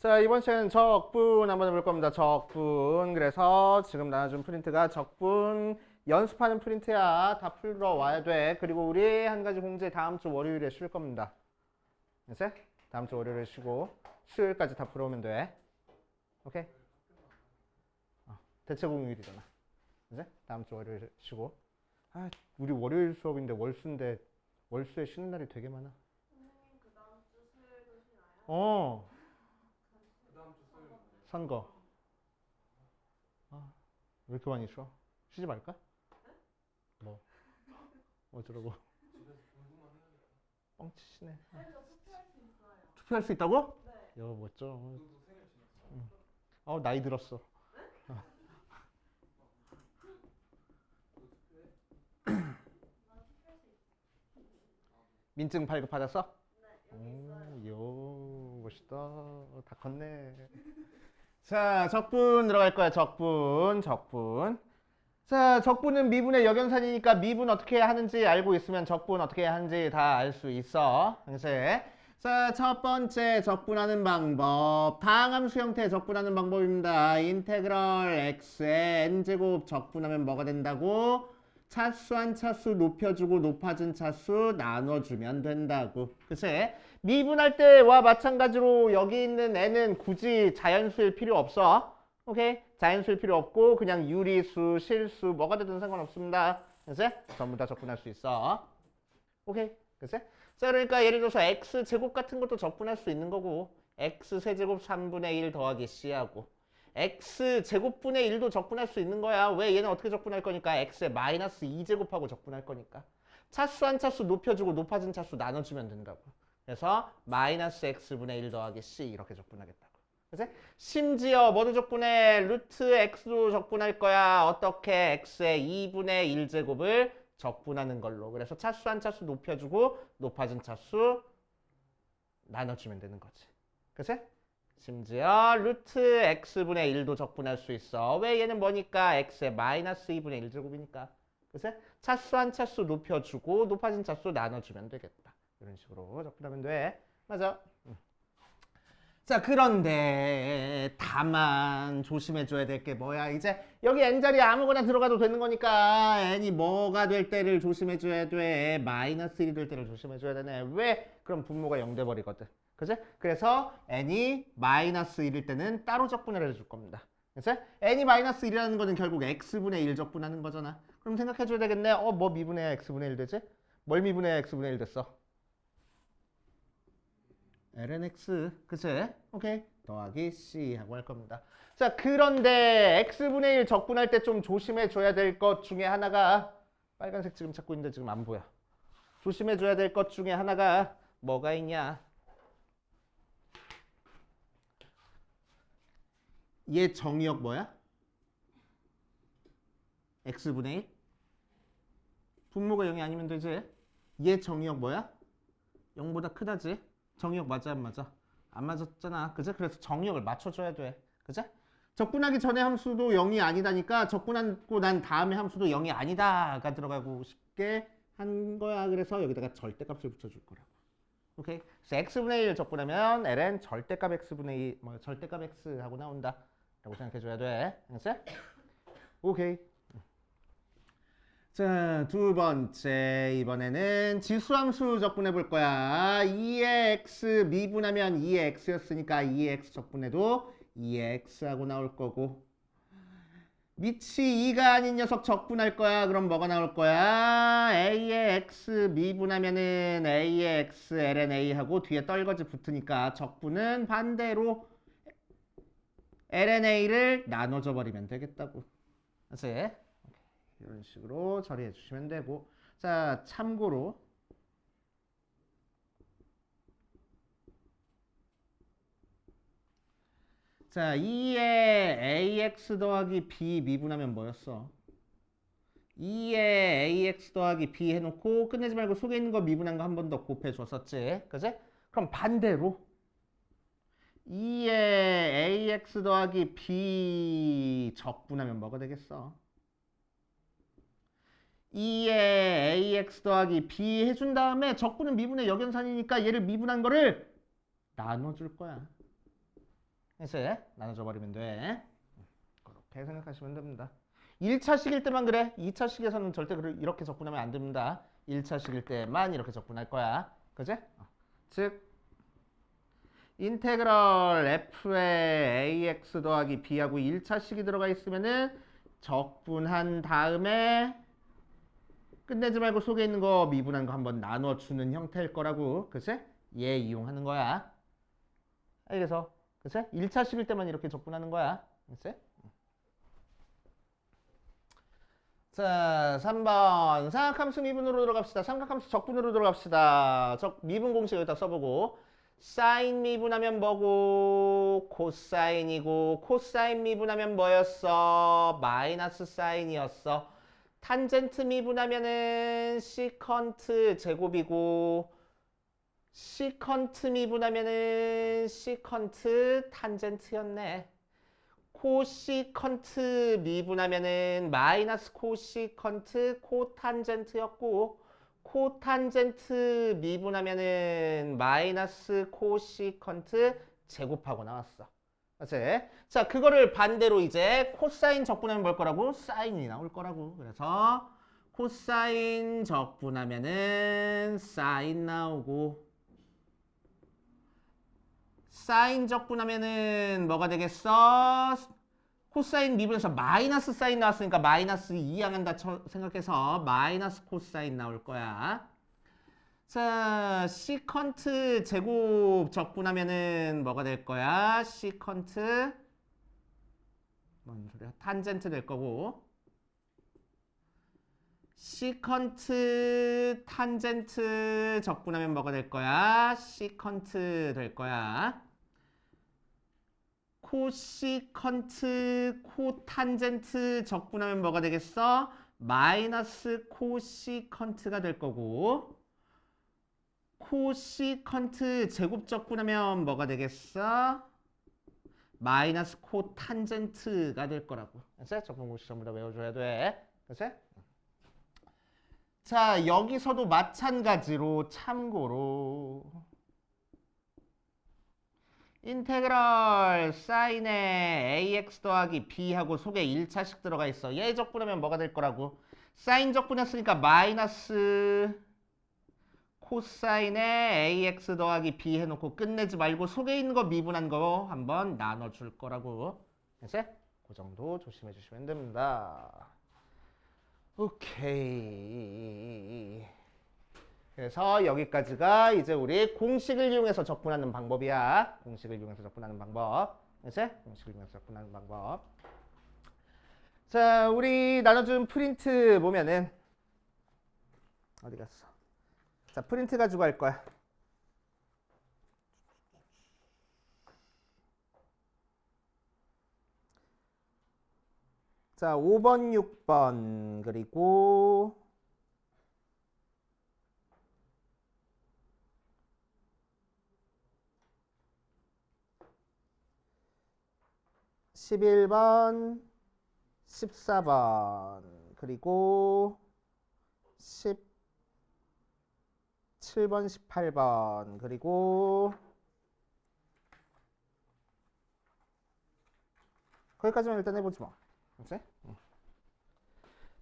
자, 이번 시간은 적분 한번 해볼 겁니다. 적분. 그래서 지금 나눠준 프린트가 적분 연습하는 프린트야. 다 풀러 와야 돼. 그리고 우리 한 가지 공지 다음 주 월요일에 쉴 겁니다. 이제 다음 주 월요일에 쉬고 수요일까지 다 풀어오면 돼. 오케이? 대체 공휴일이잖아. 이제 다음 주 월요일에 쉬고. 아, 우리 월요일 수업인데 월수인데 월수에 쉬는 날이 되게 많아. 선생님 그 다음 주 수요일도 쉬나요? 어, 그 다음 주 수요일 선거. 아, 왜 이렇게 많이 쉬어? 쉬지 말까? 뭐 어쩌라고? 뻥치시네. 저 투표할 수 있어요. 투표할 수 있다고? 네. 여 멋져. 나이 들었어. 민증 발급 받았어? 네, 여기 있어요. 요 멋있다. 다 컸네. 자, 적분 들어갈 거야. 적분. 자, 적분은 미분의 역연산이니까 미분 어떻게 하는지 알고 있으면 적분 어떻게 하는지 다 알 수 있어. 그래서 자, 첫 번째 적분하는 방법. 다항함수 형태 적분하는 방법입니다. 인테그럴 x의 n제곱 적분하면 뭐가 된다고? 차수 한 차수 높여주고 높아진 차수 나눠주면 된다고. 그치? 미분할 때와 마찬가지로 여기 있는 n은 굳이 자연수일 필요 없어. 오케이? 자연수일 필요 없고 그냥 유리수, 실수 뭐가 되든 상관없습니다. 그치? 전부 다 적분할 수 있어. 오케이? 그치? 자, 그러니까 예를 들어서 x제곱 같은 것도 적분할 수 있는 거고 x세제곱 3분의 1 더하기 c하고 x제곱분의 1도 적분할 수 있는 거야. 왜? 얘는 어떻게 적분할 거니까 x의 마이너스 2제곱하고 적분할 거니까 차수 한 차수 높여주고 높아진 차수 나눠주면 된다고. 그래서 마이너스 x분의 1 더하기 c 이렇게 적분하겠다고. 그치? 심지어 뭐도 적분해? 루트 x도 적분할 거야. 어떻게? x의 2분의 1제곱을 적분하는 걸로. 그래서 차수 한 차수 높여주고 높아진 차수 나눠주면 되는 거지. 그치? 심지어 루트 x분의 1도 적분할 수 있어. 왜? 얘는 뭐니까? x의 마이너스 2분의 1제곱이니까. 그치? 차수 한 차수 높여주고 높아진 차수 나눠주면 되겠다. 이런 식으로 적분하면 돼. 맞아. 자, 그런데 다만 조심해줘야 될 게 뭐야? 이제 여기 n자리에 아무거나 들어가도 되는 거니까 n이 뭐가 될 때를 조심해줘야 돼. 마이너스 1이 될 때를 조심해줘야 되네. 왜? 그럼 분모가 0 돼버리거든. 그치? 그래서 n이 마이너스 1일 때는 따로 적분을 해줄 겁니다. 그치? n이 마이너스 1이라는 거는 결국 x분의 1 적분하는 거잖아. 그럼 생각해줘야 되겠네. 뭐 미분해야 x분의 1 되지? 뭘 미분해야 x분의 1 됐어? lnx, 그치? 오케이. 더하기 c 하고 할 겁니다. 자, 그런데 x분의 1 적분할 때 좀 조심해줘야 될 것 중에 하나가 빨간색 지금 찾고 있는데 지금 안 보여. 조심해줘야 될 것 중에 하나가 뭐가 있냐? 얘 정의역 뭐야? x분의 1? 분모가 0이 아니면 되지? 얘 정의역 뭐야? 0보다 크다지? 정의역 맞아 안 맞아? 안 맞았잖아. 그죠? 그래서 정의역을 맞춰줘야 돼. 그죠? 적분하기 전에 함수도 0이 아니다니까 적분하고 난 다음에 함수도 0이 아니다가 들어가고 싶게 한 거야. 그래서 여기다가 절대값을 붙여줄 거라고. 오케이? 그래서 x분의 1 적분하면 ln 절대값 x분의 2, 절대값 x 하고 나온다. 라고 생각해줘야 돼. 알겠어? 오케이. 자, 두 번째 이번에는 지수함수 적분해 볼 거야. 2의 x 미분하면 2의 x였으니까 2의 x 적분해도 2의 x하고 나올 거고 밑이 2가 아닌 녀석 적분할 거야. 그럼 뭐가 나올 거야? a의 x 미분하면은 a의 x ln a하고 뒤에 떨거지 붙으니까 적분은 반대로 ln a를 나눠줘 버리면 되겠다고. 그치? 이런 식으로 처리해 주시면 되고 자 참고로 자 2에 ax 더하기 b 미분하면 뭐였어? 2에 ax 더하기 b 해놓고 끝내지 말고 속에 있는 거 미분한 거 한 번 더 곱해줬었지 그치? 그럼 반대로 2에 ax 더하기 b 적분하면 뭐가 되겠어? 2에 ax 더하기 b 해준 다음에 적분은 미분의 역연산이니까 얘를 미분한 거를 나눠줄 거야. 이제 나눠줘 버리면 돼. 그렇게 생각하시면 됩니다. 1차식일 때만 그래. 2차식에서는 절대 이렇게 적분하면 안 됩니다. 1차식일 때만 이렇게 적분할 거야. 그지? 즉 인테그럴 f의 ax 더하기 b하고 1차식이 들어가 있으면은 적분한 다음에 끝내지 말고 속에 있는 거 미분한 거 한번 나눠주는 형태일 거라고. 그치? 얘 이용하는 거야. 알겠어? 그치? 1차식일 때만 이렇게 적분하는 거야. 그치? 자, 3번 삼각함수 미분으로 들어갑시다. 삼각함수 적분으로 들어갑시다. 미분 공식 여기다 써보고 사인 미분하면 뭐고 코사인이고 코사인 미분하면 뭐였어? 마이너스 사인이었어. 탄젠트 미분하면은 시컨트 제곱이고 시컨트 미분하면은 시컨트 탄젠트였네. 코시컨트 미분하면은 마이너스 코시컨트 코탄젠트였고 코탄젠트 미분하면은 마이너스 코시컨트 제곱하고 나왔어. 그치? 자, 그거를 반대로 이제 코사인 적분하면 뭘 거라고? 사인이 나올 거라고. 그래서 코사인 적분하면은 사인 나오고 사인 적분하면은 뭐가 되겠어? 코사인 미분에서 마이너스 사인 나왔으니까 마이너스 이항한다 생각해서 마이너스 코사인 나올 거야. 자, 시컨트 제곱 적분하면은 뭐가 될 거야? 시컨트 뭔 소리야? 탄젠트 될 거고 시컨트 탄젠트 적분하면 뭐가 될 거야? 시컨트 될 거야. 코시컨트 코탄젠트 적분하면 뭐가 되겠어? 마이너스 코시컨트가 될 거고 코시컨트 제곱 적분하면 뭐가 되겠어? 마이너스 코탄젠트가 될 거라고. 그치? 적분 공식 전부 다 외워줘야 돼. 그치? 자, 여기서도 마찬가지로 참고로 인테그럴 사인에 ax 더하기 b하고 속에 1차식 들어가 있어. 얘 적분하면 뭐가 될 거라고? 사인 적분했으니까 마이너스 코사인에 ax 더하기 b 해놓고 끝내지 말고 속에 있는 거 미분한 거 한번 나눠줄 거라고. 이제 그 정도 조심해 주시면 됩니다. 오케이. 그래서 여기까지가 이제 우리 공식을 이용해서 적분하는 방법이야. 공식을 이용해서 적분하는 방법. 이제 공식을 이용해서 적분하는 방법. 자, 우리 나눠준 프린트 보면은 어디 갔어? 자, 프린트 가지고 할 거야. 자, 5번, 6번 그리고 11번, 14번, 그리고 17번, 18번, 그리고 거기까지만 일단 해보지 뭐. 그치?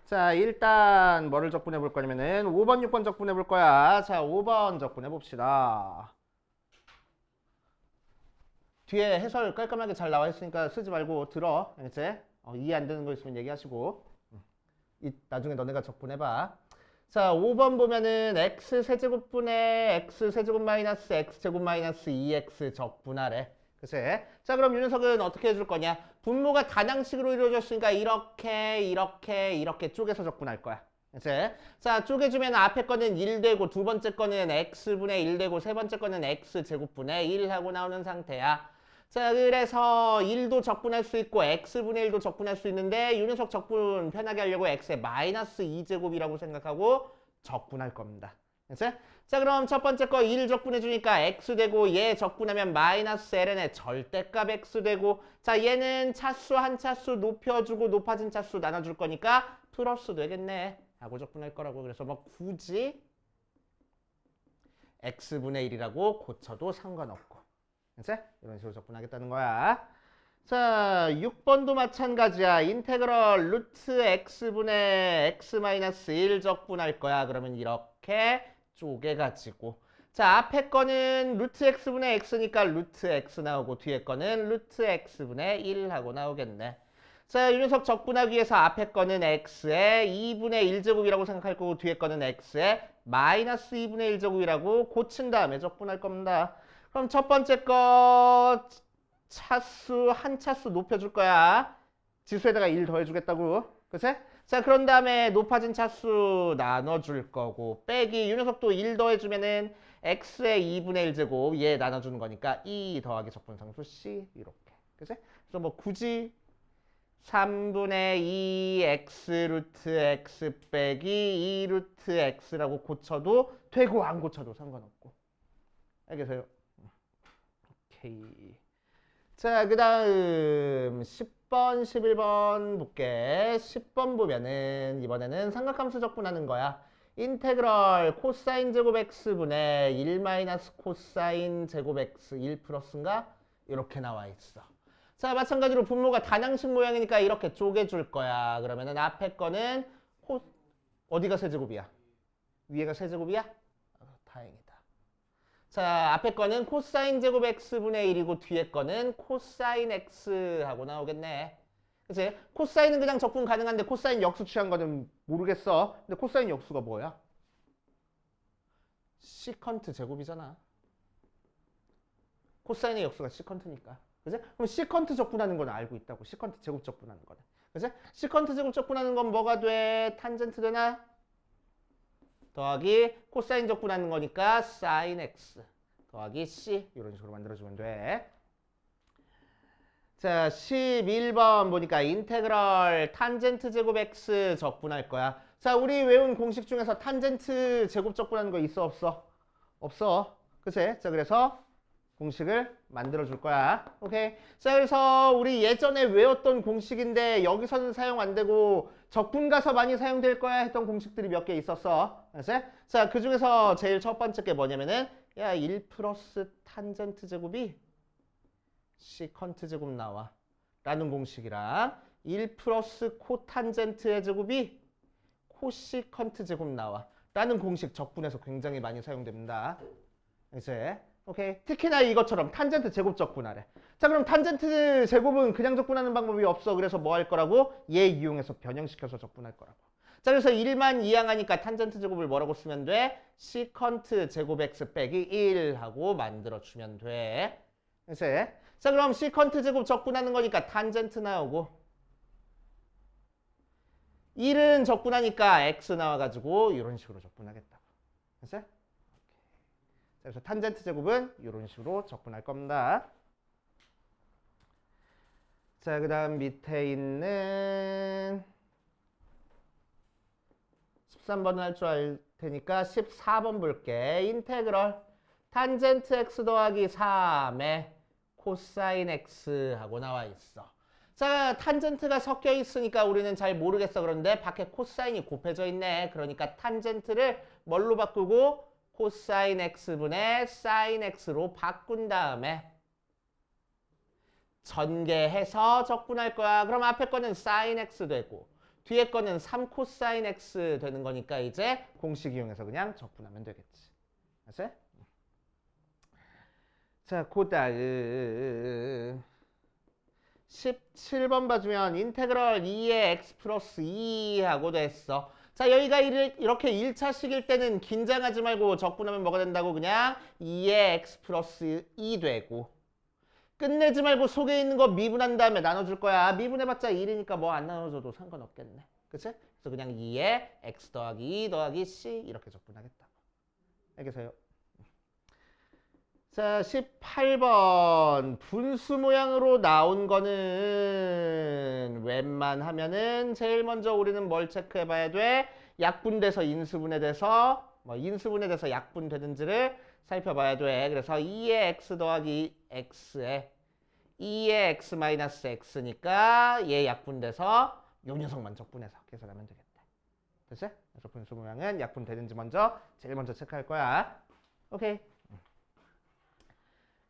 자, 일단 뭐를 적분해 볼 거냐면은 5번, 6번 적분해 볼 거야. 자, 5번 적분해 봅시다. 뒤에 해설 깔끔하게 잘 나와 있으니까 쓰지 말고 들어. 알겠지? 이해 안 되는 거 있으면 얘기하시고. 나중에 너네가 적분해봐. 자, 5번 보면은 x 세제곱분의 x 세제곱 마이너스 x 제곱 마이너스 2x 적분하래. 그치? 자, 그럼 이 녀석은 어떻게 해줄 거냐? 분모가 단항식으로 이루어졌으니까 이렇게 쪼개서 적분할 거야. 그치? 자, 쪼개주면 앞에 거는 1 되고 두 번째 거는 x분의 1 되고 세 번째 거는 x 제곱분의 1 하고 나오는 상태야. 자, 그래서 1도 적분할 수 있고 x분의 1도 적분할 수 있는데 이 녀석 적분 편하게 하려고 x의 마이너스 2제곱이라고 생각하고 적분할 겁니다. 그치? 자, 그럼 첫 번째 거 1 적분해 주니까 x 되고 얘 적분하면 마이너스 ln의 절대값 x 되고 자, 얘는 차수 한 차수 높여주고 높아진 차수 나눠줄 거니까 플러스 되겠네 하고 적분할 거라고. 그래서 뭐 굳이 x분의 1이라고 고쳐도 상관없고. 그치? 이런 식으로 적분하겠다는 거야. 자, 6번도 마찬가지야. 인테그럴 루트 x분의 x 마이너스 1 적분할 거야. 그러면 이렇게 쪼개가지고. 자, 앞에 거는 루트 x분의 x니까 루트 x 나오고 뒤에 거는 루트 x분의 1 하고 나오겠네. 자, 이 녀석 적분하기 위해서 앞에 거는 x의 2분의 1제곱이라고 생각할 거고 뒤에 거는 x의 마이너스 2분의 1제곱이라고 고친 다음에 적분할 겁니다. 그럼 첫 번째 거 차수 한 차수 높여줄 거야. 지수에다가 1 더해주겠다고. 그치? 자, 그런 다음에 높아진 차수 나눠줄 거고 빼기 이 녀석도 1 더해주면은 x의 2분의 1제곱 얘 나눠주는 거니까 2 더하기 적분상수 c 이렇게. 그치? 그래서 뭐 굳이 3분의 2 x 루트 x 빼기 2 루트 x라고 고쳐도 되고 안 고쳐도 상관없고. 알겠어요? 오케이. 자, 그 다음 10번, 11번 볼게. 10번 보면은 이번에는 삼각함수 적분하는 거야. 인테그럴 코사인 제곱 x분의 1 마이너스 코사인 제곱 x 1 플러스인가? 이렇게 나와 있어. 자, 마찬가지로 분모가 단양식 모양이니까 이렇게 쪼개줄 거야. 그러면은 앞에 거는 어디가 세제곱이야? 위에가 세제곱이야? 다행이다. 자, 앞에 거는 코사인 제곱 x분의 1이고 뒤에 거는 코사인 x 하고 나오겠네. 그치? 코사인은 그냥 적분 가능한데 코사인 역수 취한 거는 모르겠어. 근데 코사인 역수가 뭐야? 시컨트 제곱이잖아. 코사인의 역수가 시컨트니까. 그치? 그럼 시컨트 적분하는 건 알고 있다고. 시컨트 제곱 적분하는 거는. 그치? 시컨트 제곱 적분하는 건 뭐가 돼? 탄젠트 되나? 더하기 코사인 적분하는 거니까 사인 x 더하기 c 이런 식으로 만들어주면 돼. 자, 11번 보니까 인테그럴 탄젠트 제곱 x 적분할 거야. 자, 우리 외운 공식 중에서 탄젠트 제곱 적분하는 거 있어 없어? 없어. 그치? 자, 그래서 공식을 만들어 줄 거야. 오케이. 자, 그래서 우리 예전에 외웠던 공식인데 여기서는 사용 안 되고 적분 가서 많이 사용될 거야 했던 공식들이 몇 개 있었어. 알았지? 자, 그 중에서 제일 첫 번째 게 뭐냐면은 야, 1 플러스 탄젠트 제곱이 시컨트 제곱 나와. 라는 공식이랑 1 플러스 코탄젠트의 제곱이 코시컨트 제곱 나와. 라는 공식 적분해서 굉장히 많이 사용됩니다. 이제 오케이. 특히나 이것처럼 탄젠트 제곱 적분하래. 자, 그럼 탄젠트 제곱은 그냥 적분하는 방법이 없어. 그래서 뭐 할 거라고? 얘 이용해서 변형시켜서 적분할 거라고. 자, 그래서 1만 이항하니까 탄젠트 제곱을 뭐라고 쓰면 돼? 시컨트 제곱 x 빼기 1 하고 만들어주면 돼. 이제 자, 그럼 시컨트 제곱 적분하는 거니까 탄젠트 나오고 1은 적분하니까 x 나와가지고 이런 식으로 적분하겠다고. 됐어요? 그래서 탄젠트 제곱은 이런 식으로 적분할 겁니다. 자, 그 다음 밑에 있는 13번은 할 줄 알 테니까 14번 볼게. 인테그럴 탄젠트 x 더하기 3의 코사인 x 하고 나와 있어. 자, 탄젠트가 섞여 있으니까 우리는 잘 모르겠어. 그런데 밖에 코사인이 곱해져 있네. 그러니까 탄젠트를 뭘로 바꾸고 코사인 x분의 사인 x로 바꾼 다음에 전개해서 적분할 거야. 그럼 앞에 거는 사인 x 되고 뒤에 거는 3 코사인 x 되는 거니까 이제 공식 이용해서 그냥 적분하면 되겠지. 알았어요? 자, 그 다음 17번 봐주면 인테그럴 2의 x 플러스 2 하고 됐어. 자, 여기가 이렇게 1차식일 때는 긴장하지 말고 적분하면 뭐가 된다고? 그냥 2의 x 플러스 2 되고 끝내지 말고 속에 있는 거 미분한 다음에 나눠줄 거야. 미분해봤자 1이니까 뭐 안 나눠줘도 상관없겠네. 그치? 그래서 그냥 2의 x 더하기 2 더하기 c 이렇게 적분하겠다고. 알겠어요? 자, 18번 분수 모양으로 나온 거는 웬만하면은 제일 먼저 우리는 뭘 체크해 봐야 돼? 약분돼서 인수분해돼서 인수분해돼서 약분되는지를 살펴봐야 돼. 그래서 2의 x 더하기 x에 2의 x 마이너스 x니까 얘 약분돼서 요 녀석만 적분해서 계산하면 되겠다. 됐지? 그래서 분수 모양은 약분되는지 제일 먼저 체크할 거야. 오케이.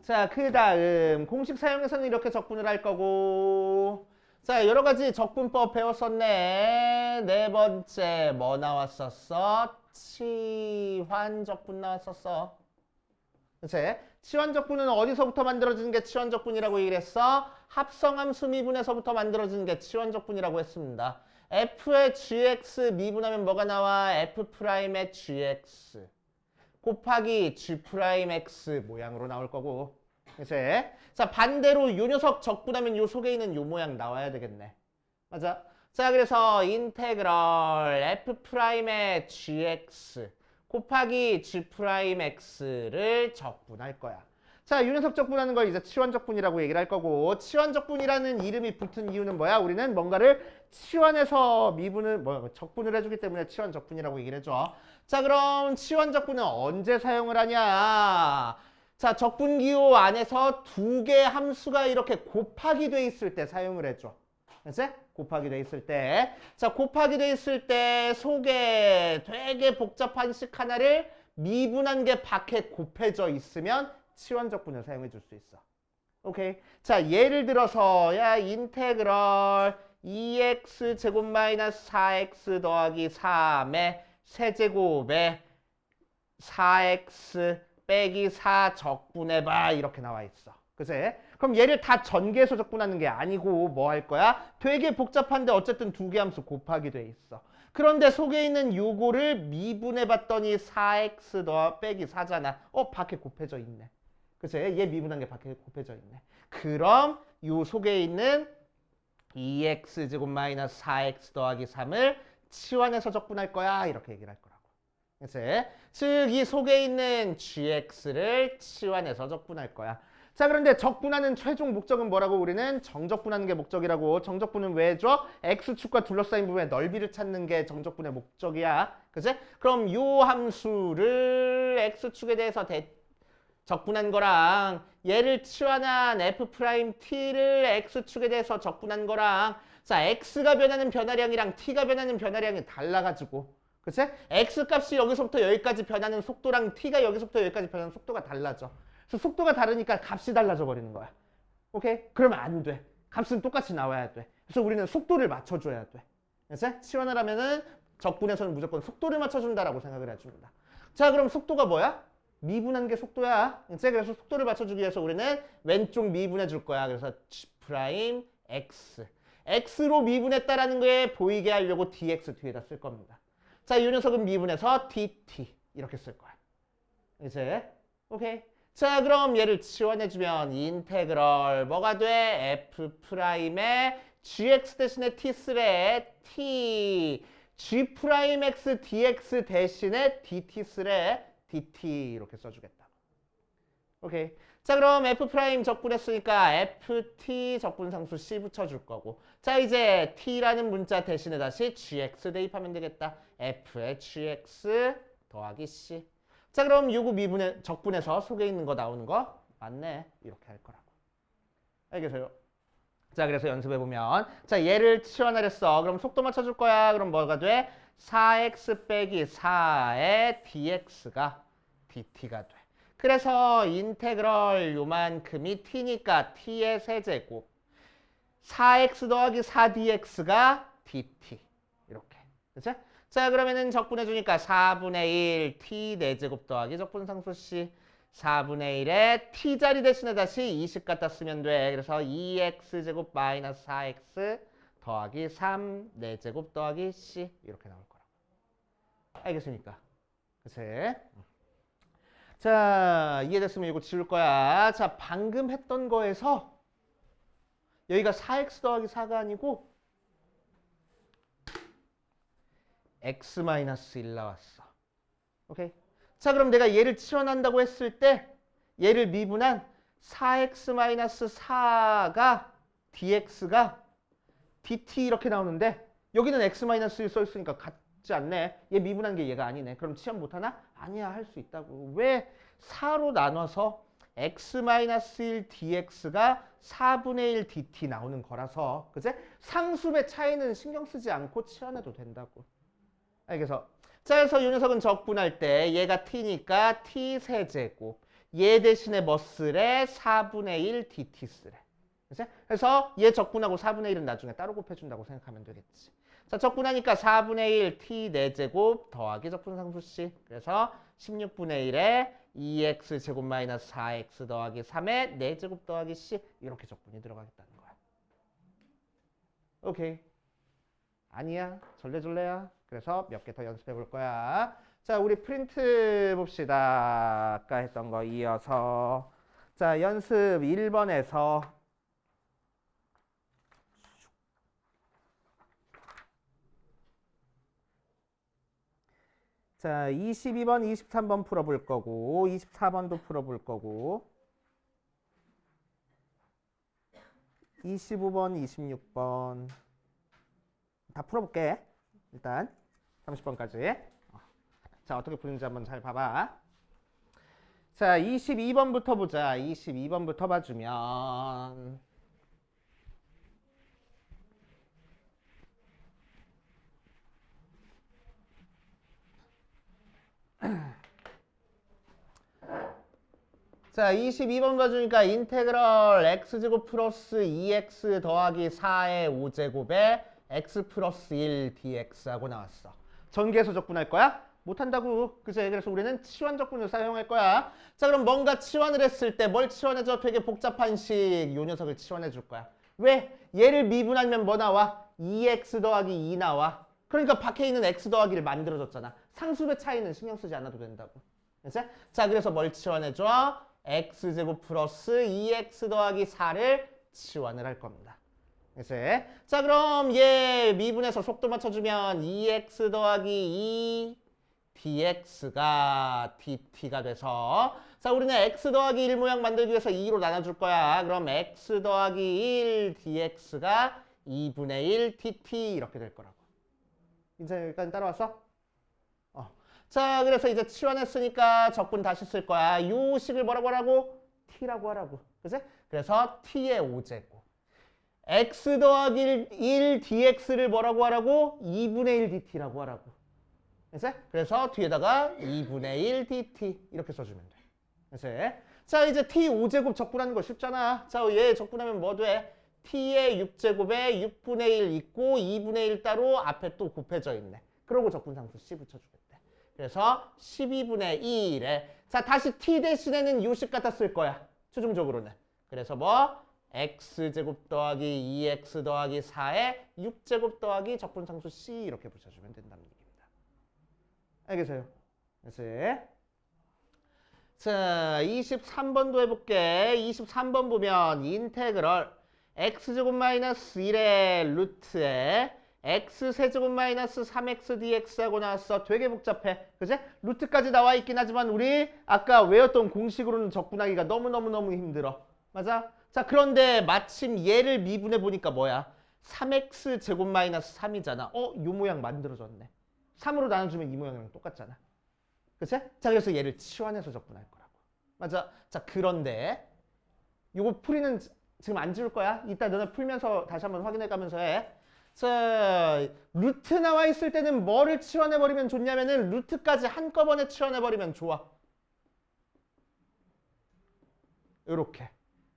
자, 그 다음 공식 사용에서는 이렇게 적분을 할 거고. 자, 여러 가지 적분법 배웠었네. 네 번째 뭐 나왔었어? 치환적분 나왔었어. 그치? 치환적분은 어디서부터 만들어지는 게 치환적분이라고 얘기를 했어? 합성함수 미분에서부터 만들어지는 게 치환적분이라고 했습니다. F의 GX 미분하면 뭐가 나와? F'의 GX 곱하기 G'X 모양으로 나올 거고. 그치? 자, 반대로 요 녀석 적분하면 요 속에 있는 요 모양 나와야 되겠네. 맞아? 자, 그래서 인테그럴 F'의 GX 곱하기 G'X를 적분할 거야. 자, 요 녀석 적분하는 걸 이제 치환적분이라고 얘기를 할 거고, 치환적분이라는 이름이 붙은 이유는 뭐야? 우리는 뭔가를 치환해서 미분을 적분을 해주기 때문에 치환적분이라고 얘기를 해줘. 자, 그럼 치환적분은 언제 사용을 하냐? 자, 적분기호 안에서 두 개 함수가 이렇게 곱하기 돼 있을 때 사용을 해줘. 그치? 곱하기 돼 있을 때. 자, 곱하기 돼 있을 때 속에 되게 복잡한 식 하나를 미분한 게 밖에 곱해져 있으면 치환적분을 사용해 줄 수 있어. 오케이. 자, 예를 들어서 야 인테그럴 2x 제곱 마이너스 4x 더하기 3의 세제곱에 4x 빼기 4 적분해봐 이렇게 나와 있어. 그치? 그럼 얘를 다 전개해서 적분하는 게 아니고 뭐 할 거야? 되게 복잡한데 어쨌든 두 개 함수 곱하기 돼 있어. 그런데 속에 있는 요거를 미분해 봤더니 4x 더 빼기 4잖아. 밖에 곱해져 있네. 그치? 얘 미분한 게 밖에 곱해져 있네. 그럼 요 속에 있는 2x 제곱 마이너스 4x 더하기 3을 치환해서 적분할 거야. 이렇게 얘기를 할 거라고. 그치? 즉, 이 속에 있는 gx를 치환해서 적분할 거야. 자, 그런데 적분하는 최종 목적은 뭐라고? 우리는 정적분하는 게 목적이라고. 정적분은 왜 줘? x축과 둘러싸인 부분의 넓이를 찾는 게 정적분의 목적이야. 그치? 그럼 요 함수를 x축에 대해서 적분한 거랑 얘를 치환한 f't를 x축에 대해서 적분한 거랑 자, x가 변하는 변화량이랑 t가 변하는 변화량이 달라가지고 그치? x 값이 여기서부터 여기까지 변하는 속도랑 t가 여기서부터 여기까지 변하는 속도가 달라져. 그래서 속도가 다르니까 값이 달라져 버리는 거야. 오케이? 그러면 안 돼. 값은 똑같이 나와야 돼. 그래서 우리는 속도를 맞춰줘야 돼. 그치? 치환을 하면은 적분에서는 무조건 속도를 맞춰준다라고 생각을 해줍니다. 자, 그럼 속도가 뭐야? 미분한 게 속도야. 그래서 속도를 맞춰주기 위해서 우리는 왼쪽 미분해 줄 거야. 그래서 G'X. X로 미분했다라는 거에 보이게 하려고 dx 뒤에다 쓸 겁니다. 자, 이 녀석은 미분해서 dt 이렇게 쓸 거야. 이제 오케이. 자, 그럼 얘를 치환해주면 인테그럴 뭐가 돼? F'의 gx 대신에 t 쓰래. t G'x dx 대신에 dt 쓰래. dt 이렇게 써주겠다. 오케이. 자, 그럼 f' 적분했으니까 ft 적분상수 c 붙여줄 거고. 자, 이제 t라는 문자 대신에 다시 gx 대입하면 되겠다. f의 gx 더하기 c. 자, 그럼 요거 미분에 적분해서 속에 있는 거 나오는 거 맞네. 이렇게 할 거라고. 알겠어요? 자, 그래서 연습해보면 자, 얘를 치환하랬어. 그럼 속도 맞춰줄 거야. 그럼 뭐가 돼? 4x 빼기 4의 dx가 dt가 돼. 그래서 인테그럴 요만큼이 t니까 t의 세제곱 4x 더하기 4dx가 dt 이렇게. 그치? 자, 그러면은 적분해주니까 4분의 1 t 4제곱 더하기 적분상수 c 4분의 1에 t자리 대신에 다시 20 갖다 쓰면 돼. 그래서 2x제곱 마이너스 4x 더하기 3 4제곱 더하기 c 이렇게 나올 거라고. 알겠습니까? 그치? 자, 이해됐으면 이거 지울 거야. 자, 방금 했던 거에서 여기가 4x 더하기 4가 아니고 x-1 나왔어. 오케이? 자, 그럼 내가 얘를 치환한다고 했을 때 얘를 미분한 4x-4가 dx가 dt 이렇게 나오는데 여기는 x-1 써 있으니까 같지 않네. 얘 미분한 게 얘가 아니네. 그럼 치환 못하나? 아니야, 할 수 있다고. 왜? 4로 나눠서 x-1 dx가 4분의 1 dt 나오는 거라서 그치? 상수의 차이는 신경 쓰지 않고 치환해도 된다고. 알겠어? 자, 그래서 이 녀석은 적분할 때 얘가 t니까 t 세제곱 얘 대신에 뭐 쓰래? 4분의 1 dt 쓰래. 그래서 얘 적분하고 4분의 1은 나중에 따로 곱해준다고 생각하면 되겠지. 자, 적분하니까 4분의 1 t 4제곱 더하기 적분상수 c. 그래서 16분의 1에 2x 제곱 마이너스 4x 더하기 3의 4제곱 더하기 c. 이렇게 적분이 들어가겠다는 거야. 오케이. 아니야. 절레절레야. 그래서 몇 개 더 연습해 볼 거야. 자, 우리 프린트 봅시다. 아까 했던 거 이어서. 자, 연습 1번에서 자, 22번, 23번 풀어볼 거고 24번도 풀어볼 거고 25번, 26번 다 풀어볼게. 일단 30번까지. 자, 어떻게 푸는지 한번 잘 봐봐. 자, 22번부터 보자. 22번부터 봐주면 자, 22번 봐주니까 인테그럴 x제곱 플러스 2x 더하기 4의 5제곱에 x 플러스 1 dx 하고 나왔어. 전개해서 적분할 거야? 못한다고. 그치? 그래서 우리는 치환 적분을 사용할 거야. 자, 그럼 뭔가 치환을 했을 때 뭘 치환해줘? 되게 복잡한 식. 요 녀석을 치환해 줄 거야. 왜? 얘를 미분하면 뭐 나와? 2x 더하기 2 나와. 그러니까 밖에 있는 x 더하기를 만들어줬잖아. 상수의 차이는 신경 쓰지 않아도 된다고. 그치? 자, 그래서 뭘 치환해줘? x제곱 플러스 2x 더하기 4를 치환을 할 겁니다. 그치? 자, 그럼 얘 미분해서 속도 맞춰주면 2x 더하기 2 dx가 dt가 돼서 자, 우리는 x 더하기 1 모양 만들기 위해서 2로 나눠줄 거야. 그럼 x 더하기 1 dx가 2분의 1 dt 이렇게 될 거라고. 이제 여기까지 따라왔어? 자, 그래서 이제 치환했으니까 적분 다시 쓸 거야. 요 식을 뭐라고 하라고? t라고 하라고. 그치? 그래서 t의 5제곱. x 더하기 1 dx를 뭐라고 하라고? 2분의 1 dt라고 하라고. 그치? 그래서 뒤에다가 2분의 1 dt 이렇게 써주면 돼. 그치? 자, 이제 t 5제곱 적분하는 거 쉽잖아. 자, 얘 적분하면 뭐 돼? t의 6제곱에 6분의 1 있고 2분의 1 따로 앞에 또 곱해져 있네. 그러고 적분상수 c 붙여주겠대. 그래서 12분의 2래. 자, 다시 t 대신에는 요식 갖다 쓸 거야. 최종적으로는. 그래서 뭐? x제곱 더하기 2x 더하기 4에 6제곱 더하기 적분상수 c 이렇게 붙여주면 된다는 얘기입니다. 알겠어요? 그래서 자, 23번도 해볼게. 23번 보면 인테그럴 x제곱 마이너스 1의 루트에 x 세제곱 마이너스 3x dx 하고 나왔어. 되게 복잡해. 그치? 루트까지 나와 있긴 하지만 우리 아까 외웠던 공식으로는 적분하기가 너무너무 힘들어. 맞아? 자, 그런데 마침 얘를 미분해 보니까 뭐야? 3x 제곱 마이너스 3이잖아. 요 모양 만들어졌네. 3으로 나눠주면 이 모양이랑 똑같잖아. 그치? 자, 그래서 얘를 치환해서 적분할 거라고. 맞아? 자, 그런데 요거 풀이는 지금 안 지울 거야. 이따 너네 풀면서 다시 한번 확인해 가면서 해. 자, 루트 나와 있을 때는 뭐를 치환해버리면 좋냐면은 루트까지 한꺼번에 치환해버리면 좋아. 요렇게.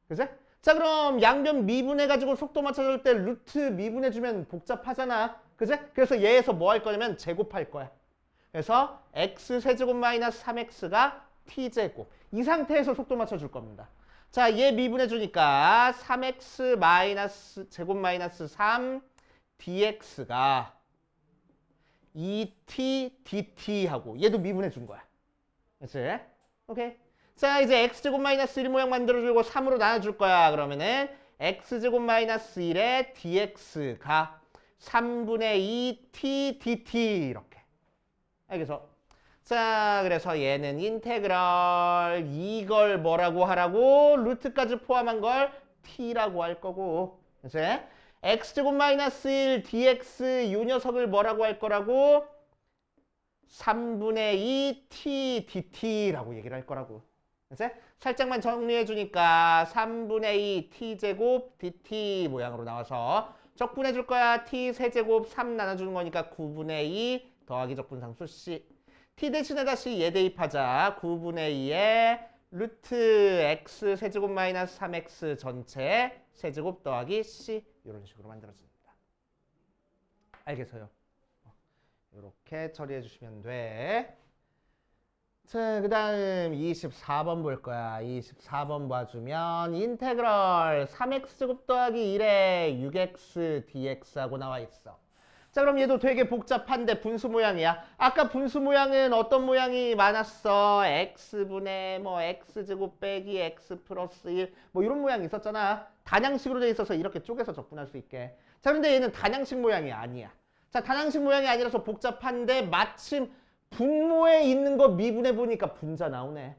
그치? 자, 그럼 양변 미분해가지고 속도 맞춰줄 때 루트 미분해주면 복잡하잖아. 그치? 그래서 얘에서 뭐 할 거냐면 제곱할 거야. 그래서 x 세제곱 마이너스 3x가 t제곱. 이 상태에서 속도 맞춰줄 겁니다. 자, 얘 미분해주니까 3x 마이너스 제곱 마이너스 3 dx가 2t dt 하고 얘도 미분해 준 거야. 그치? 오케이. 자, 이제 x제곱 마이너스 1 모양 만들어주고 3으로 나눠줄 거야. 그러면은 x제곱 마이너스 1의 dx가 3분의 2t dt 이렇게. 알겠어? 자, 그래서 얘는 인테그럴 이걸 뭐라고 하라고? 루트까지 포함한 걸 t라고 할 거고. 그치? x제곱 마이너스 1 dx 요 녀석을 뭐라고 할 거라고? 3분의 2 t dt라고 얘기를 할 거라고. 그치? 살짝만 정리해 주니까 3분의 2 t제곱 dt 모양으로 나와서 적분해 줄 거야. t 세제곱 3 나눠주는 거니까 9분의 2 더하기 적분상수 c. t 대신에 다시 얘 대입하자. 9분의 2에 루트 x 세제곱 마이너스 3x 전체 세제곱 더하기 c 이런 식으로 만들어집니다. 알겠어요? 이렇게 처리해 주시면 돼. 자, 그 다음 24번 볼 거야. 24번 봐주면 인테그럴 3x제곱 더하기 1에 6x dx하고 나와 있어. 자, 그럼 얘도 되게 복잡한데 분수 모양이야. 아까 분수 모양은 어떤 모양이 많았어? x분의 뭐 x제곱 빼기 x 플러스 1 뭐 이런 모양이 있었잖아. 단양식으로 돼 있어서 이렇게 쪼개서 접근할 수 있게. 자, 근데 얘는 단양식 모양이 아니야. 자, 단양식 모양이 아니라서 복잡한데 마침 분모에 있는 거 미분해 보니까 분자 나오네.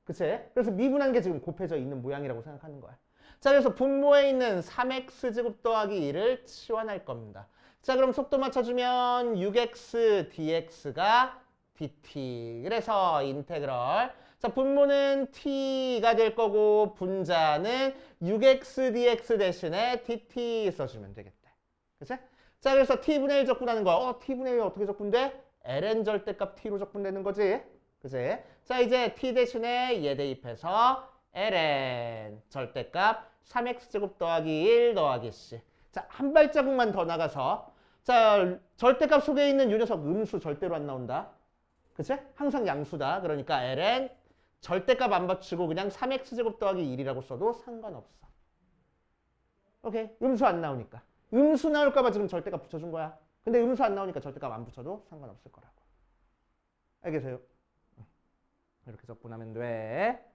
그치? 그래서 미분한 게 지금 곱해져 있는 모양이라고 생각하는 거야. 자, 그래서 분모에 있는 3x제곱 더하기 1을 치환할 겁니다. 자, 그럼 속도 맞춰주면 6x dx가 dt. 그래서 인테그럴. 자, 분모는 t가 될 거고 분자는 6x dx 대신에 dt 써주면 되겠다. 그치? 자, 그래서 t분의 1 적분하는 거야. t분의 1 어떻게 적분돼? ln 절대값 t로 적분되는 거지. 그치? 자, 이제 t 대신에 얘 대입해서 ln 절대값 3x제곱 더하기 1 더하기 c. 자, 한 발자국만 더 나가서 자, 절대값 속에 있는 이 녀석 음수 절대로 안 나온다. 그치? 항상 양수다. 그러니까 ln 절대값 안 받치고 그냥 3x제곱 더하기 1이라고 써도 상관없어. 오케이? 음수 안 나오니까. 음수 나올까 봐 지금 절대값 붙여준 거야. 근데 음수 안 나오니까 절대값 안 붙여도 상관없을 거라고. 알겠어요? 이렇게 적분하면 돼.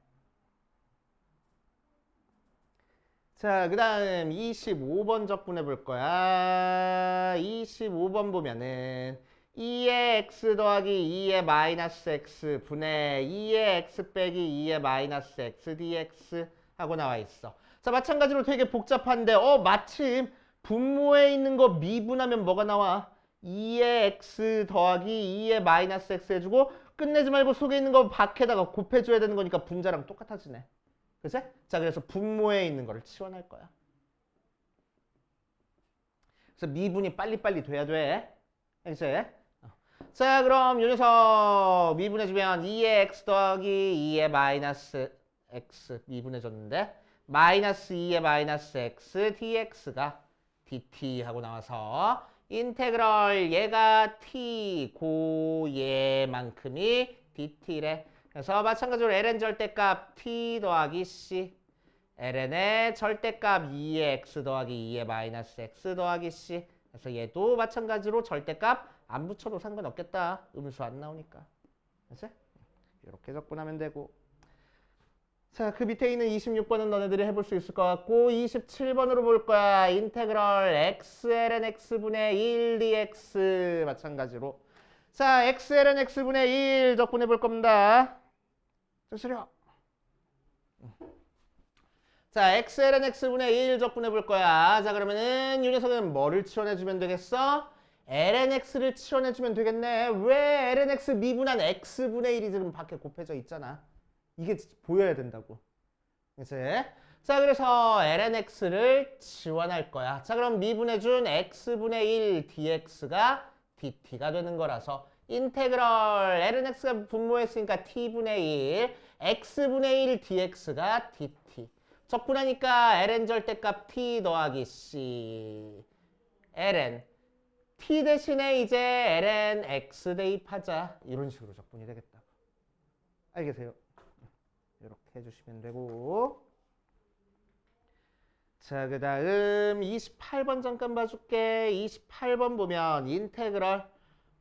자, 그 다음 25번 적분해 볼 거야. 25번 보면은 2의 x 더하기 2의 마이너스 x 분의 2의 x 빼기 2의 마이너스 x dx 하고 나와 있어. 자, 마찬가지로 되게 복잡한데 마침 분모에 있는 거 미분하면 뭐가 나와? 2의 x 더하기 2의 마이너스 x 해주고 끝내지 말고 속에 있는 거 밖에다가 곱해줘야 되는 거니까 분자랑 똑같아지네. 그치? 자, 그래서 분모에 있는 거를 치환할 거야. 그래서 미분이 빨리빨리 돼야 돼. 알겠지? 자, 그럼 요 녀석 미분해주면 2의 x 더하기 2의 마이너스 x 미분해줬는데 마이너스 2의 마이너스 x dx가 dt 하고 나와서 인테그럴 얘가 t 고 얘만큼이 dt래. 그래서 마찬가지로 ln 절대값 t 더하기 c ln의 절대값 2의 x 더하기 2의 마이너스 x 더하기 c 그래서 얘도 마찬가지로 절대값 안 붙여도 상관없겠다. 음수 안 나오니까. 그치? 이렇게 적분하면 되고. 자, 그 밑에 있는 26번은 너네들이 해볼 수 있을 것 같고 27번으로 볼 거야. 인테그럴 x ln x분의 1 dx 마찬가지로. 자, x ln x분의 1 적분해 볼 겁니다. 쓰려. 자, x ln x분의 1 적분해 볼 거야. 자, 그러면은 이 녀석은 뭐를 치환해 주면 되겠어? ln x를 치환해 주면 되겠네. 왜 ln x 미분한 x분의 1이 지금 밖에 곱해져 있잖아. 이게 보여야 된다고. 그치? 자, 그래서 ln x를 치환할 거야. 자, 그럼 미분해준 x분의 1 dx가 dt가 되는 거라서 인테그럴 ln x가 분모했으니까 t분의 1 x분의 1 dx가 dt. 적분하니까 ln 절대값 t 더하기 c ln t 대신에 이제 ln x 대입하자. 이런 식으로 적분이 되겠다고. 알겠어요? 이렇게 해주시면 되고. 자, 그 다음 28번 잠깐 봐줄게. 28번 보면 인테그럴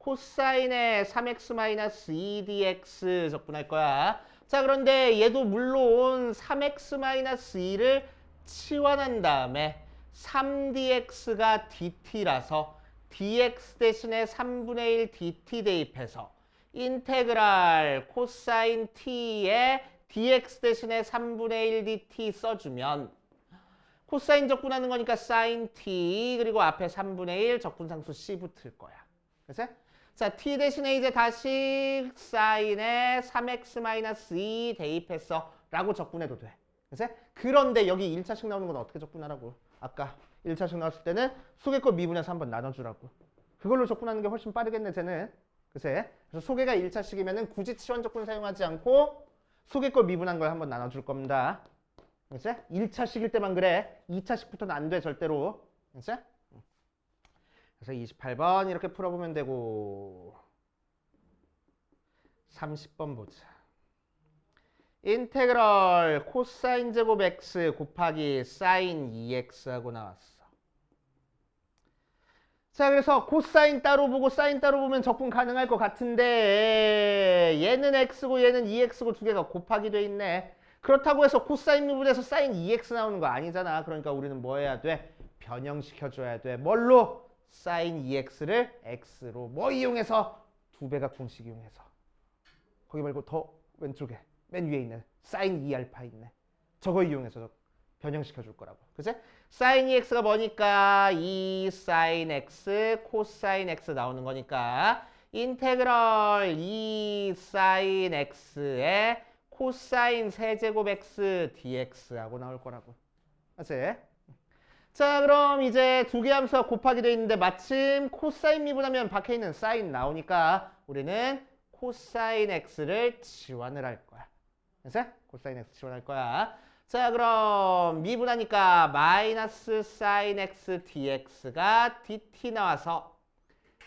코사인의 3x-2dx 적분할 거야. 자, 그런데 얘도 물론 3x-2를 치환한 다음에 3dx가 dt라서 dx 대신에 3분의 1 dt 대입해서 인테그랄 코사인 t에 dx 대신에 3분의 1 dt 써주면 코사인 적분하는 거니까 사인 t 그리고 앞에 3분의 1 적분상수 c 붙을 거야. 그치? 자, t 대신에 이제 다시 사인에 3x-2 대입했어 라고 적분해도 돼. 그치? 그런데 여기 1차식 나오는 건 어떻게 적분하라고? 아까 1차식 나왔을 때는 속의 거 미분해서 한번 나눠주라고. 그걸로 적분하는 게 훨씬 빠르겠네, 쟤는. 그치? 그래서 소개가 1차식이면은 굳이 치환 적분 사용하지 않고 속에 걸 미분한 걸 한번 나눠줄 겁니다. 그치? 1차식일 때만 그래. 2차식부터는 안 돼, 절대로. 그치? 그래서 28번 이렇게 풀어보면 되고 30번 보자. 인테그럴 코사인 제곱 x 곱하기 사인 2x 하고 나왔어. 자, 그래서 코사인 따로 보고 사인 따로 보면 적분 가능할 것 같은데 얘는 x고 얘는 2x고 두 개가 곱하기 돼 있네. 그렇다고 해서 코사인 미분에서 사인 2x 나오는 거 아니잖아. 그러니까 우리는 뭐 해야 돼? 변형시켜줘야 돼. 뭘로? 사인 2x를 x로 뭐 이용해서? 두 배각 공식 이용해서. 거기 말고 더 왼쪽에 맨 위에 있네. 사인 2알파 있네. 저거 이용해서 변형시켜 줄 거라고. 그치? 사인 2x가 뭐니까 2 사인 x 코사인 x 나오는 거니까 인테그럴 2 사인 x에 코사인 세제곱 x dx 하고 나올 거라고. 맞지? 자, 그럼 이제 두 개 함수가 곱하기 돼 있는데 마침 코사인 미분하면 밖에 있는 사인 나오니까 우리는 코사인 x를 치환을 할 거야. 그래서 코사인 x 치환할 거야. 자, 그럼 미분하니까 마이너스 사인 x dx가 dt 나와서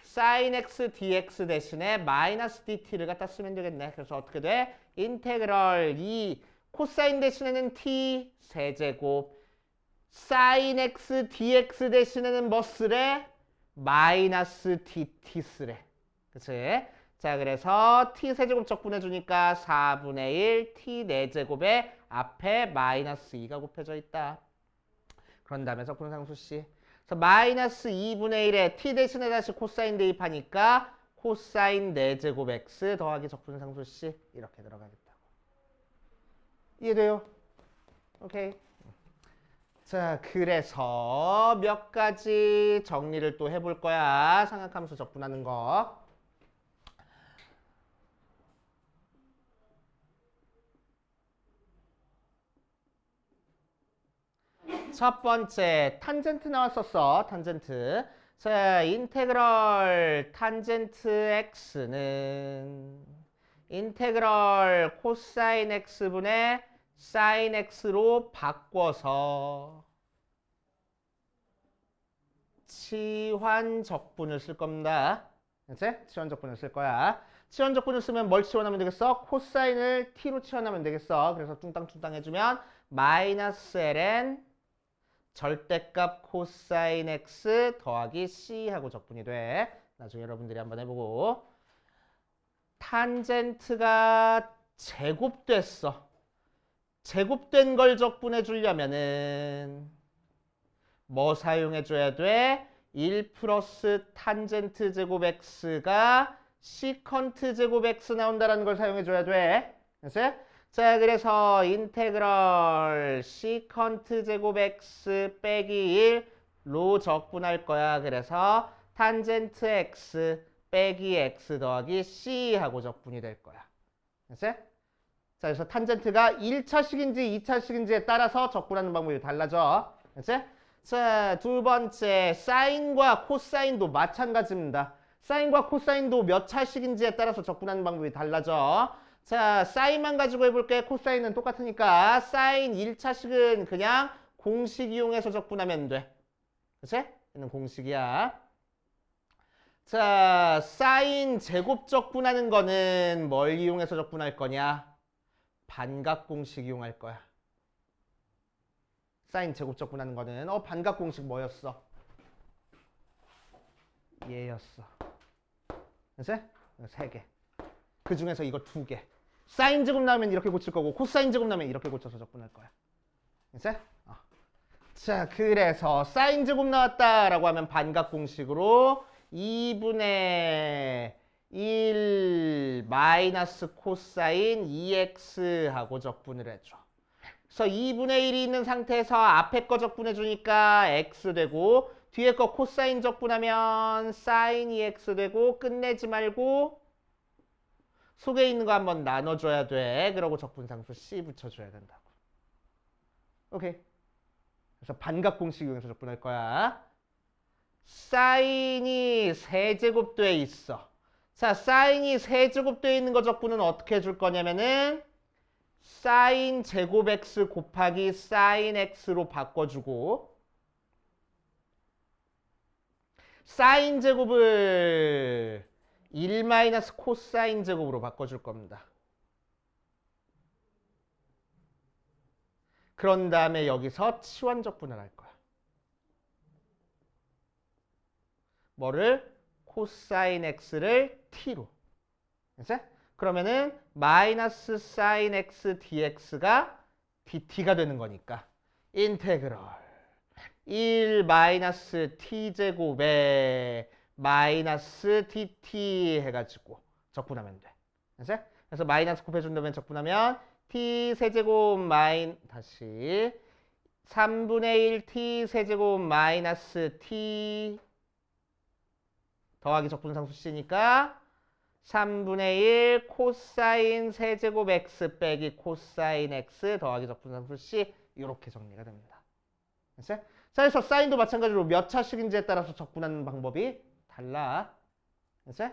사인 x dx 대신에 마이너스 dt를 갖다 쓰면 되겠네. 그래서 어떻게 돼? 인테그럴 2 코사인 대신에는 t 세제곱 사인 x dx 대신에는 뭐 쓰래? 마이너스 dt 쓰래. 그치? 자, 그래서 t 세제곱 적분해 주니까 4분의 1 t 4제곱에 앞에 마이너스 2가 곱해져 있다. 그런 다음에 적분상수 C. 그래서 마이너스 2분의 1에 t 대신에 다시 코사인 대입하니까 코사인 4제곱 x 더하기 적분상수 C 이렇게 들어가겠다고. 이해돼요? 오케이. 자, 그래서 몇 가지 정리를 또 해볼 거야. 삼각함수 적분하는 거. 첫 번째, 탄젠트 나왔었어. 탄젠트. 자, 인테그럴 탄젠트 x는 인테그럴 코사인 x분의 사인 x로 바꿔서 치환 적분을 쓸 겁니다. 그치? 치환 적분을 쓸 거야. 치환 적분을 쓰면 뭘 치환하면 되겠어? 코사인을 t로 치환하면 되겠어. 그래서 뚱땅뚱땅 해주면 마이너스 ln 절대값 코사인 x 더하기 c 하고 적분이 돼. 나중에 여러분들이 한번 해보고. 탄젠트가 제곱됐어. 제곱된 걸 적분해 주려면은 뭐 사용해 줘야 돼? 1 플러스 탄젠트 제곱 x가 시컨트 제곱 x 나온다라는 걸 사용해 줘야 돼. 됐어요? 자, 그래서 인테그럴 시컨트 제곱 x 빼기 1로 적분할 거야. 그래서 탄젠트 x 빼기 x 더하기 c 하고 적분이 될 거야. 됐어요? 자, 그래서 탄젠트가 1차식인지 2차식인지에 따라서 적분하는 방법이 달라져. 됐어요? 자, 두 번째, 사인과 코사인도 마찬가지입니다. 사인과 코사인도 몇 차식인지에 따라서 적분하는 방법이 달라져. 자, 사인만 가지고 해볼게. 코사인은 똑같으니까 사인 1차식은 그냥 공식 이용해서 적분하면 돼. 그치? 얘는 공식이야. 자, 사인 제곱 적분하는 거는 뭘 이용해서 적분할 거냐? 반각 공식 이용할 거야. 사인 제곱 적분하는 거는 반각 공식 뭐였어? 얘였어. 그치? 3개. 그 중에서 이거 2개. 사인 제곱 나오면 이렇게 고칠 거고 코사인 제곱 나오면 이렇게 고쳐서 적분할 거야. 그치? 자, 그래서 사인 제곱 나왔다라고 하면 반각 공식으로 2분의 1 마이너스 코사인 2x 하고 적분을 해줘. 그래서 2분의 1이 있는 상태에서 앞에 거 적분해 주니까 x 되고 뒤에 거 코사인 적분하면 사인 2x 되고 끝내지 말고 속에 있는 거 한번 나눠줘야 돼. 그러고 적분상수 C 붙여줘야 된다고. 오케이. 그래서 반각 공식 이용해서 적분할 거야. 사인이 세제곱돼 있어. 자, 사인이 세제곱돼 있는 거 적분은 어떻게 해줄 거냐면은 사인 제곱 x 곱하기 사인 x로 바꿔주고 사인 제곱을 1 마이너스 코사인 제곱으로 바꿔줄 겁니다. 그런 다음에 여기서 치환적분을 할 거야. 뭐를? 코사인 x를 t로. 됐어? 그러면은 마이너스 사인 x dx가 dt가 되는 거니까 인테그럴 1 마이너스 t제곱에 마이너스 dt 해가지고 적분하면 돼. 됐어? 그래서 마이너스 곱해준다면 적분하면 t 세제곱 다시 3분의 1 t 세제곱 마이너스 t 더하기 적분상수 c니까 3분의 1 코사인 세제곱 x 빼기 코사인 x 더하기 적분상수 c 이렇게 정리가 됩니다. 됐어요? 자, 그래서 사인도 마찬가지로 몇 차식인지에 따라서 적분하는 방법이 달라. 됐어요?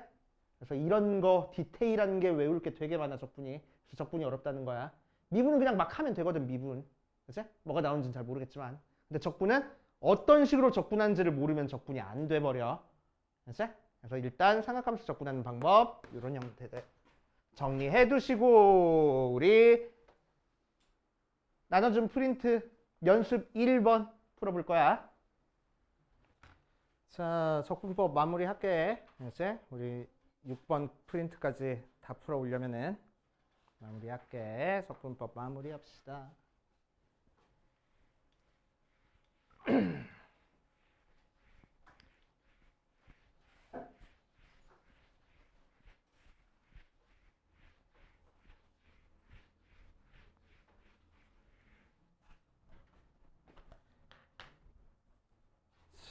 그래서 이런 거 디테일한 게 외울 게 되게 많아 적분이. 그래서 적분이 어렵다는 거야. 미분은 그냥 막 하면 되거든 미분. 됐어요? 뭐가 나오는지는 잘 모르겠지만. 근데 적분은 어떤 식으로 적분하는지를 모르면 적분이 안 돼버려. 됐어요? 그래서 일단 삼각함수 적분하는 방법 이런 형태들 정리해 두시고 우리 나눠준 프린트 연습 1번 풀어볼 거야. 자, 적분법 마무리할게. 이제 우리 6번 프린트까지 다 풀어 오려면은 마무리할게. 적분법 마무리합시다.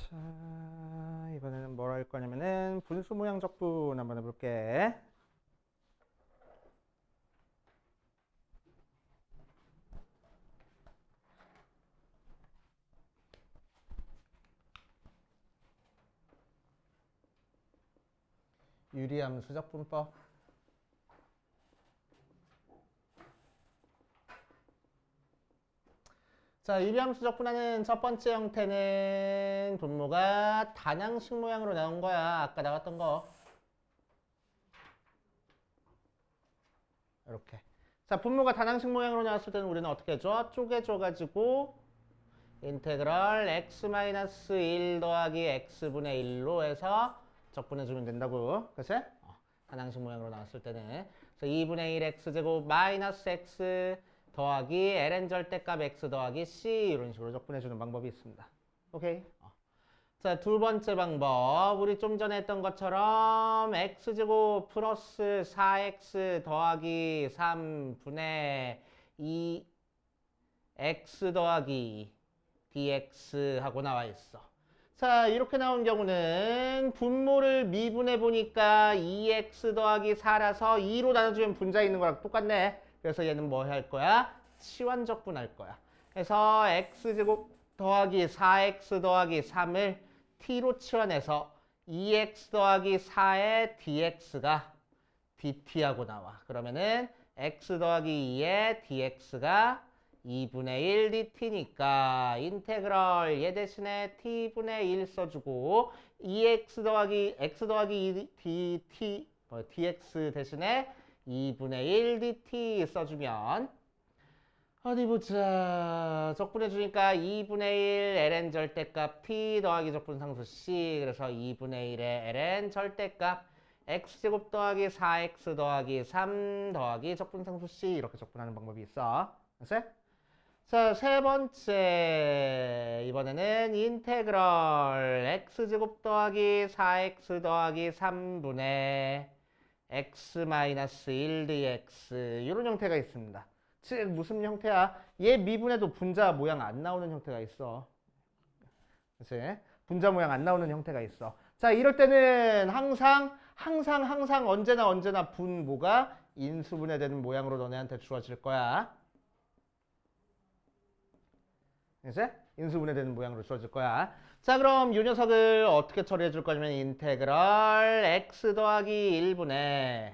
자, 이번에는 뭘 할 거냐면은 분수 모양 적분 한번 해볼게. 유리함수 적분법. 자, 유리함수 적분하는 첫 번째 형태는 분모가 단항식 모양으로 나온 거야. 아까 나왔던 거. 이렇게. 자, 분모가 단항식 모양으로 나왔을 때는 우리는 어떻게 해줘? 쪼개줘가지고 인테그럴 x-1 더하기 x분의 1로 해서 적분해주면 된다고. 그치? 단항식 모양으로 나왔을 때는. 그래서 2분의 1 x제곱 마이너스 x 더하기 ln 절대값 x 더하기 c 이런 식으로 적분해주는 방법이 있습니다. 오케이. 자, 두 번째 방법. 우리 좀 전에 했던 것처럼 x제곱 플러스 4x 더하기 3분의 2 x 더하기 dx 하고 나와 있어. 자, 이렇게 나온 경우는 분모를 미분해 보니까 2x 더하기 4라서 2로 나눠주면 분자 있는 거랑 똑같네. 그래서 얘는 뭐 할 거야? 치환적분할 거야. 그래서 x제곱 더하기 4x 더하기 3을 t로 치환해서 2x 더하기 4의 dx가 dt하고 나와. 그러면은 x 더하기 2의 dx가 2분의 1 dt니까 인테그럴 얘 대신에 t분의 1 써주고 2x 더하기 x 더하기 2 dt dx 대신에 2분의 1 dt 써주면 어디 보자. 적분해 주니까 2분의 1 ln 절대값 t 더하기 적분상수 c. 그래서 2분의 1의 ln 절대값 x제곱 더하기 4x 더하기 3 더하기 적분상수 c 이렇게 적분하는 방법이 있어. 됐어요? 자, 세 번째. 이번에는 인테그럴 x제곱 더하기 4x 더하기 3분의 x-1 dx 이런 형태가 있습니다. 즉 무슨 형태야? 얘 미분해도 분자 모양 안 나오는 형태가 있어. 그치? 분자 모양 안 나오는 형태가 있어. 자, 이럴 때는 항상 언제나 분모가 인수분해되는 모양으로 너네한테 주어질 거야. 이제 인수분해되는 모양으로 주어질 거야. 자, 그럼 이 녀석을 어떻게 처리해 줄 거냐면 인테그럴 x 더하기 1분의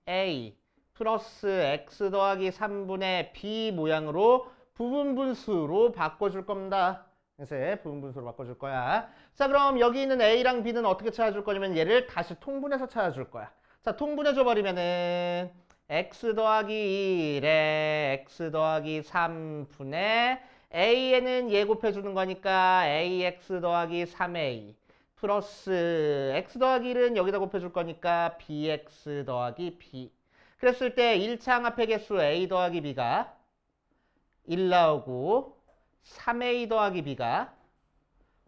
a 플러스 x 더하기 3분의 b 모양으로 부분분수로 바꿔줄 겁니다. 그래서 부분분수로 바꿔줄 거야. 자, 그럼 여기 있는 a랑 b는 어떻게 찾아줄 거냐면 얘를 다시 통분해서 찾아줄 거야. 자, 통분해줘 버리면은 x 더하기 1에 x 더하기 3분의 a에는 얘 곱해주는 거니까 ax 더하기 3a 플러스 x 더하기 1은 여기다 곱해줄 거니까 bx 더하기 b. 그랬을 때 1차항합의 개수 a 더하기 b가 1 나오고 3a 더하기 b가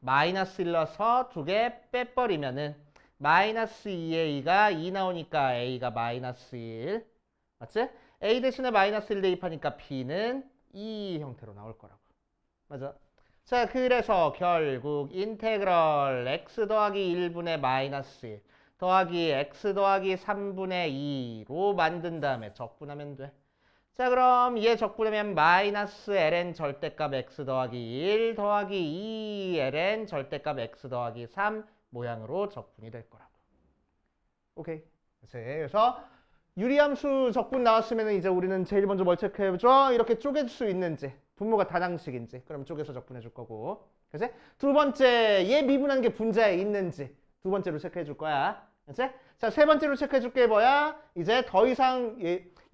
마이너스 1 넣어서 2개 빼버리면은 마이너스 2a가 2 나오니까 a가 마이너스 1. 맞지? a 대신에 마이너스 1 대입하니까 b는 2 형태로 나올 거라고. 맞아? 자, 그래서 결국 인테그럴 x 더하기 1분의 마이너스 1 더하기 x 더하기 3분의 2로 만든 다음에 적분하면 돼. 자, 그럼 얘 적분하면 마이너스 ln 절대값 x 더하기 1 더하기 2ln 절대값 x 더하기 3 모양으로 적분이 될 거라고. 오케이. 그래서 유리함수 적분 나왔으면 이제 우리는 제일 먼저 뭘 체크해보죠? 이렇게 쪼갤 수 있는지, 분모가 단항식인지, 그럼 쪼개서 적분해 줄 거고. 그치? 두 번째, 얘 미분한 게 분자에 있는지 두 번째로 체크해 줄 거야. 그치? 자, 세 번째로 체크해 줄 게 뭐야? 이제 더 이상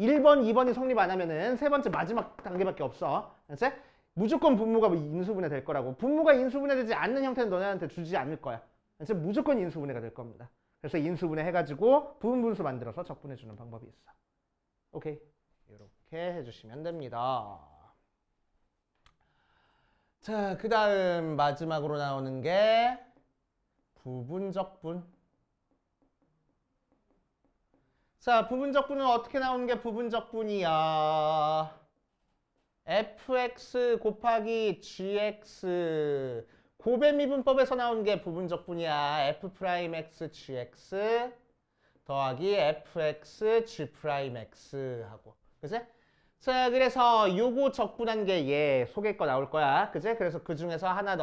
1번, 2번이 성립 안 하면은 세 번째 마지막 단계밖에 없어. 그치? 무조건 분모가 인수분해 될 거라고. 분모가 인수분해되지 않는 형태는 너네한테 주지 않을 거야. 그치? 무조건 인수분해가 될 겁니다. 그래서 인수분해 해가지고 부분분수 만들어서 적분해주는 방법이 있어. 오케이. 이렇게 해주시면 됩니다. 자, 그 다음 마지막으로 나오는 게 부분적분. 자, 부분적분은 어떻게 나오는 게 부분적분이야? fx 곱하기 gx 고배미분법에서 나온 게 부분적분이야. f'x gx 더하기 fx g'x 하고. 그치? 자, 그래서 요거 적분한 게 얘 속에 거 나올 거야. 그치? 그래서 그 중에서 하나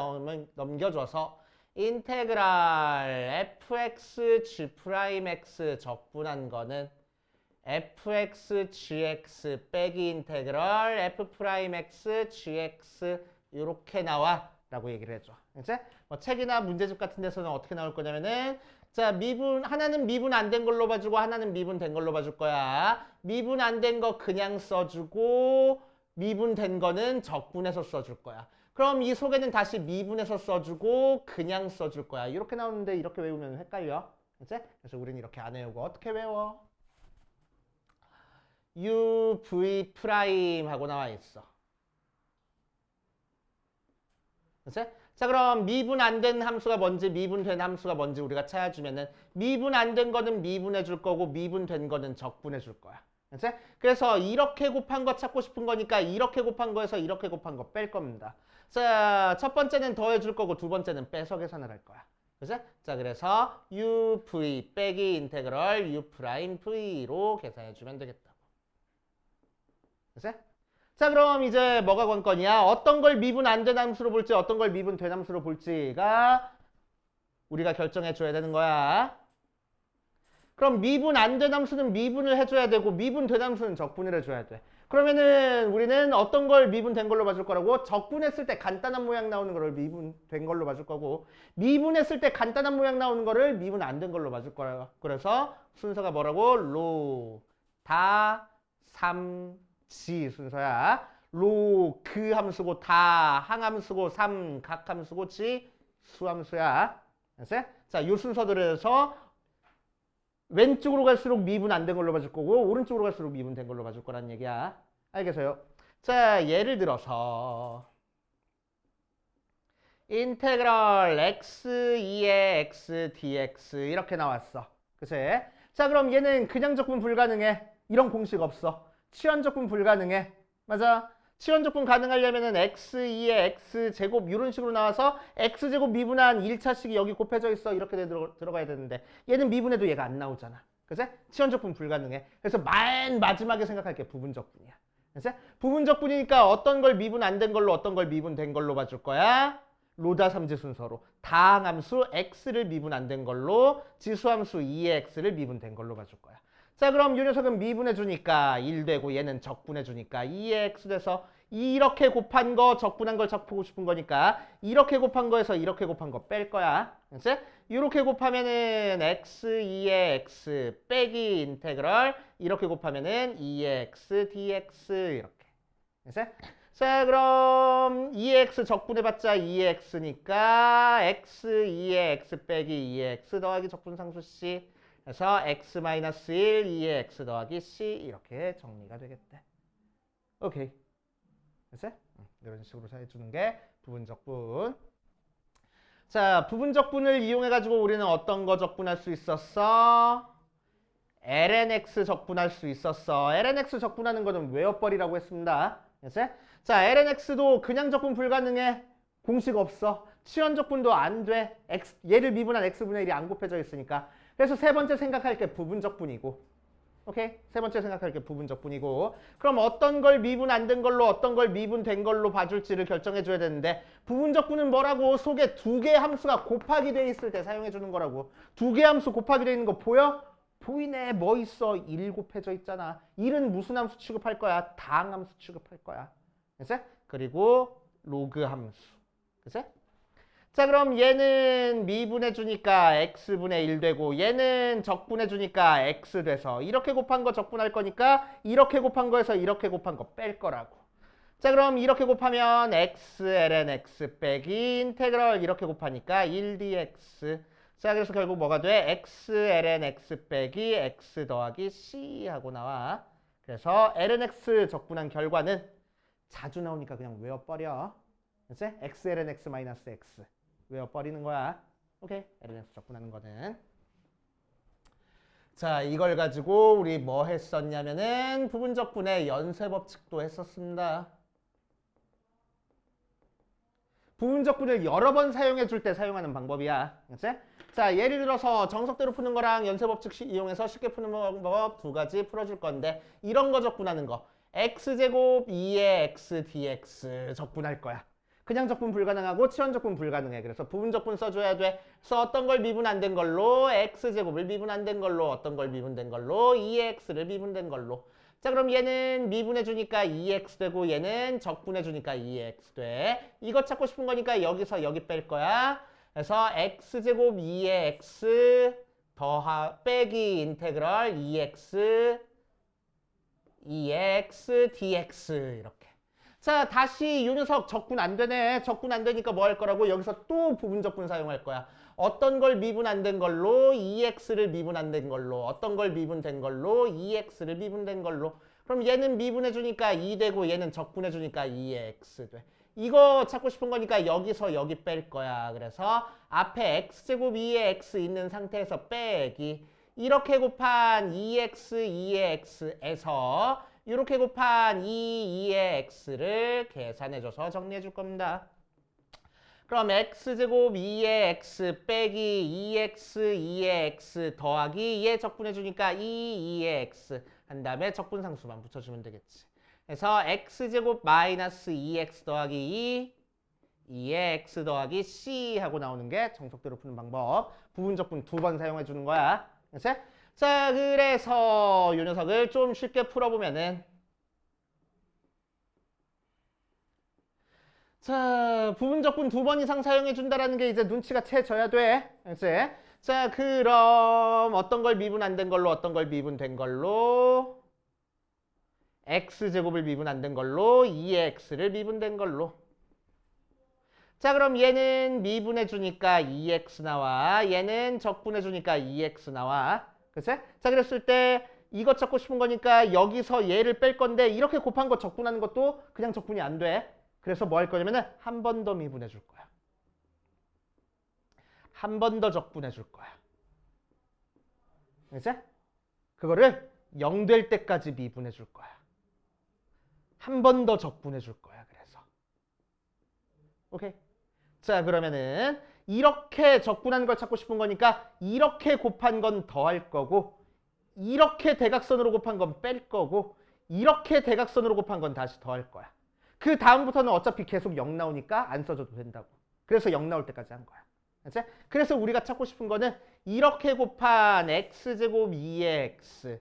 넘겨줘서 인테그랄 fx g'x 적분한 거는 fx gx 빼기 인테그럴 f'x gx 이렇게 나와 라고 얘기를 해줘. 이제 뭐 책이나 문제집 같은 데서는 어떻게 나올 거냐면은 자, 하나는 미분 안 된 걸로 봐주고 하나는 미분 된 걸로 봐줄 거야. 미분 안 된 거 그냥 써주고 미분 된 거는 적분해서 써줄 거야. 그럼 이 속에는 다시 미분해서 써주고 그냥 써줄 거야. 이렇게 나오는데 이렇게 외우면 헷갈려. 그치? 그래서 우리는 이렇게 안 외우고 어떻게 외워? u, v 프라임 하고 나와 있어. 그치? 자, 그럼 미분 안 된 함수가 뭔지 미분된 함수가 뭔지 우리가 찾아주면은 미분 안 된 거는 미분해 줄 거고 미분된 거는 적분해 줄 거야. 그치? 그래서 이렇게 곱한 거 찾고 싶은 거니까 이렇게 곱한 거에서 이렇게 곱한 거 뺄 겁니다. 자, 첫 번째는 더해 줄 거고 두 번째는 빼서 계산을 할 거야. 그치? 자, 그래서 uv 빼기 인테그럴 u 프라임 v로 계산해 주면 되겠다고. 그치? 자, 그럼 이제 뭐가 관건이야? 어떤 걸 미분 안 된 함수로 볼지 어떤 걸 미분 된 함수로 볼지가 우리가 결정해 줘야 되는 거야. 그럼 미분 안 된 함수는 미분을 해줘야 되고 미분 된 함수는 적분을 해줘야 돼. 그러면은 우리는 어떤 걸 미분 된 걸로 봐줄 거라고? 적분했을 때 간단한 모양 나오는 거를 미분 된 걸로 봐줄 거고 미분했을 때 간단한 모양 나오는 거를 미분 안 된 걸로 봐줄 거야. 그래서 순서가 뭐라고? 로, 다, 3, 지 순서야. 로, 그 함수고 다, 항함수고 3, 각함수고 지, 수함수야. 알았어? 자, 요 순서들에서 왼쪽으로 갈수록 미분 안 된 걸로 봐줄 거고 오른쪽으로 갈수록 미분 된 걸로 봐줄 거란 얘기야. 알겠어요? 자, 예를 들어서 인테그럴 x2의 x dx 이렇게 나왔어. 그치? 자, 그럼 얘는 그냥 적분 불가능해. 이런 공식 없어. 치환 적분 불가능해. 맞아? 치환 적분 가능하려면은 x2의 x제곱 이런 식으로 나와서 x제곱 미분한 1차식이 여기 곱해져 있어. 이렇게 들어가야 되는데 얘는 미분해도 얘가 안 나오잖아. 그치? 치환 적분 불가능해. 그래서 맨 마지막에 생각할 게 부분 적분이야. 그치? 부분 적분이니까 어떤 걸 미분 안 된 걸로 어떤 걸 미분 된 걸로 봐줄 거야? 로다 3지 순서로 다항함수 x를 미분 안 된 걸로 지수함수 2의 x를 미분 된 걸로 봐줄 거야. 자, 그럼 이 녀석은 미분해 주니까 1 되고 얘는 적분해 주니까 2의 x 돼서 이렇게 곱한 거 적분한 걸 적고 싶은 거니까 이렇게 곱한 거에서 이렇게 곱한 거 뺄 거야. 그치? 이렇게 곱하면은 x 2의 x 빼기 인테그럴 이렇게 곱하면은 2의 x dx 이렇게. 그치? 자, 그럼 2x 적분해봤자 2x니까 x 2의 x 빼기 2의 x 더하기 적분상수 c 그래서 x-1 2의 x 더하기 c 이렇게 정리가 되겠대. 오케이. 됐어? 이런 식으로 해주는 게 부분적분. 자, 부분적분을 이용해가지고 우리는 어떤 거 적분할 수 있었어? lnx 적분할 수 있었어. lnx 적분하는 거는 외워버리라고 했습니다. 됐어? 자, lnx도 그냥 적분 불가능해. 공식 없어. 치환적분도 안 돼. 얘를 미분한 x분의 1이 안 곱해져 있으니까. 그래서 세 번째 생각할 게 부분적분이고. 오케이? 세 번째 생각할 게 부분적분이고. 그럼 어떤 걸 미분 안 된 걸로 어떤 걸 미분된 걸로 봐줄지를 결정해 줘야 되는데 부분적분은 뭐라고? 속에 두 개의 함수가 곱하기 돼 있을 때 사용해 주는 거라고. 두 개의 함수 곱하기 돼 있는 거 보여? 보이네. 뭐 있어? 1 곱해져 있잖아. 1은 무슨 함수 취급할 거야? 당 함수 취급할 거야. 그치? 그리고 로그 함수. 그치? 자, 그럼 얘는 미분해 주니까 x분의 1 되고 얘는 적분해 주니까 x 돼서 이렇게 곱한 거 적분할 거니까 이렇게 곱한 거에서 이렇게 곱한 거 뺄 거라고. 자, 그럼 이렇게 곱하면 x ln x 빼기 인테그럴 이렇게 곱하니까 1 dx. 자, 그래서 결국 뭐가 돼? x ln x 빼기 x 더하기 c 하고 나와. 그래서 ln x 적분한 결과는 자주 나오니까 그냥 외워버려. 그치? x ln x 마이너스 x. 외워버리는 거야. 오케이? lnx 적분하는 거는. 자, 이걸 가지고 우리 뭐 했었냐면은 부분적분의 연쇄법칙도 했었습니다. 부분적분을 여러 번 사용해 줄 때 사용하는 방법이야. 그치? 자, 예를 들어서 정석대로 푸는 거랑 연쇄법칙 이용해서 쉽게 푸는 방법 두 가지 풀어줄 건데 이런 거 적분하는 거. x제곱 2의 x dx 적분할 거야. 그냥 적분 불가능하고 치환 적분 불가능해. 그래서 부분 적분 써줘야 돼. 그래서 어떤 걸 미분 안 된 걸로 x제곱을 미분 안 된 걸로 어떤 걸 미분된 걸로 2의 x를 미분된 걸로. 자, 그럼 얘는 미분해 주니까 2x 되고 얘는 적분해 주니까 2x 돼. 이거 찾고 싶은 거니까 여기서 여기 뺄 거야. 그래서 x제곱 2의 x 빼기 인테그럴 2x dx 이렇게. 자, 다시 이 녀석 적분 안 되네. 적분 안 되니까 뭐 할 거라고? 여기서 또 부분적분 사용할 거야. 어떤 걸 미분 안 된 걸로 2x를 미분 안 된 걸로 어떤 걸 미분된 걸로 2x를 미분된 걸로. 그럼 얘는 미분해 주니까 2 되고 얘는 적분해 주니까 2x 돼. 이거 찾고 싶은 거니까 여기서 여기 뺄 거야. 그래서 앞에 x제곱 2의 x 있는 상태에서 빼기 이렇게 곱한 2x 2의 x에서 이렇게 곱한 2의 x를 계산해줘서 정리해줄 겁니다. 그럼 x제곱 2의 x 빼기 2x 2의 x 더하기 얘 적분해주니까 2의 x 한 다음에 적분상수만 붙여주면 되겠지. 그래서 x제곱 마이너스 2x 더하기 2의 x 더하기 c 하고 나오는 게 정석대로 푸는 방법. 부분적분 두 번 사용해주는 거야. 그치? 자, 그래서 이 녀석을 좀 쉽게 풀어보면은 자, 부분적분 두 번 이상 사용해준다라는 게 이제 눈치가 채져야 돼. 그치? 자, 그럼 어떤 걸 미분 안 된 걸로 어떤 걸 미분된 걸로 x제곱을 미분 안 된 걸로 2의 x를 미분된 걸로. 자, 그럼 얘는 미분해 주니까 2x 나와. 얘는 적분해 주니까 2x 나와. 그치? 자, 그랬을 때 이것 찾고 싶은 거니까 여기서 얘를 뺄 건데 이렇게 곱한 거 적분하는 것도 그냥 적분이 안 돼. 그래서 뭐 할 거냐면은 한 번 더 미분해 줄 거야. 한 번 더 적분해 줄 거야. 그치? 그거를 0 될 때까지 미분해 줄 거야. 한 번 더 적분해 줄 거야. 그래서. 오케이? 자, 그러면은 이렇게 적분한 걸 찾고 싶은 거니까 이렇게 곱한 건 더할 거고 이렇게 대각선으로 곱한 건 뺄 거고 이렇게 대각선으로 곱한 건 다시 더할 거야. 그 다음부터는 어차피 계속 0 나오니까 안 써줘도 된다고. 그래서 0 나올 때까지 한 거야. 그치? 그래서 우리가 찾고 싶은 거는 이렇게 곱한 x제곱 2의 x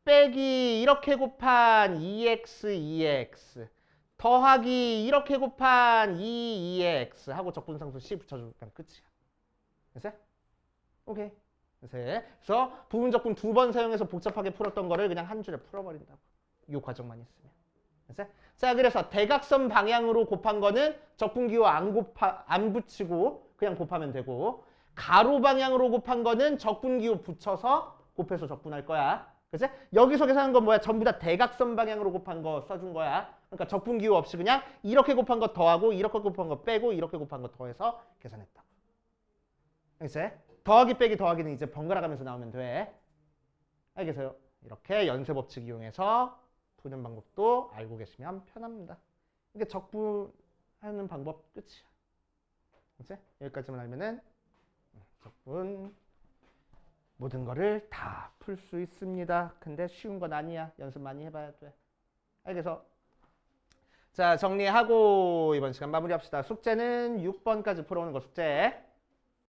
빼기 이렇게 곱한 2x 더하기 이렇게 곱한 2x 하고 적분상수 C 붙여주면 끝이야. 됐어? 오케이. 그래서 부분적분 2번 사용해서 복잡하게 풀었던 거를 그냥 한 줄에 풀어버린다고. 이 과정만 있으면. 됐어? 자, 그래서 대각선 방향으로 곱한 거는 적분기호 안 붙이고 그냥 곱하면 되고, 가로 방향으로 곱한 거는 적분기호 붙여서 곱해서 적분할 거야. 그치? 여기서 계산한 건 뭐야? 전부 다 대각선 방향으로 곱한 거 써준 거야. 그러니까 적분기호 없이 그냥 이렇게 곱한 거 더하고 이렇게 곱한 거 빼고 이렇게 곱한 거 더해서 계산했다고. 알겠어요? 더하기 빼기 더하기는 이제 번갈아 가면서 나오면 돼. 알겠어요? 이렇게 연쇄법칙 이용해서 푸는 방법도 알고 계시면 편합니다. 이게 적분하는 방법 끝이야. 그치? 여기까지만 알면은 적분 모든 거를 다 풀 수 있습니다. 근데 쉬운 건 아니야. 연습 많이 해봐야 돼. 알겠어? 자, 정리하고 이번 시간 마무리합시다. 숙제는 6번까지 풀어오는 거 숙제.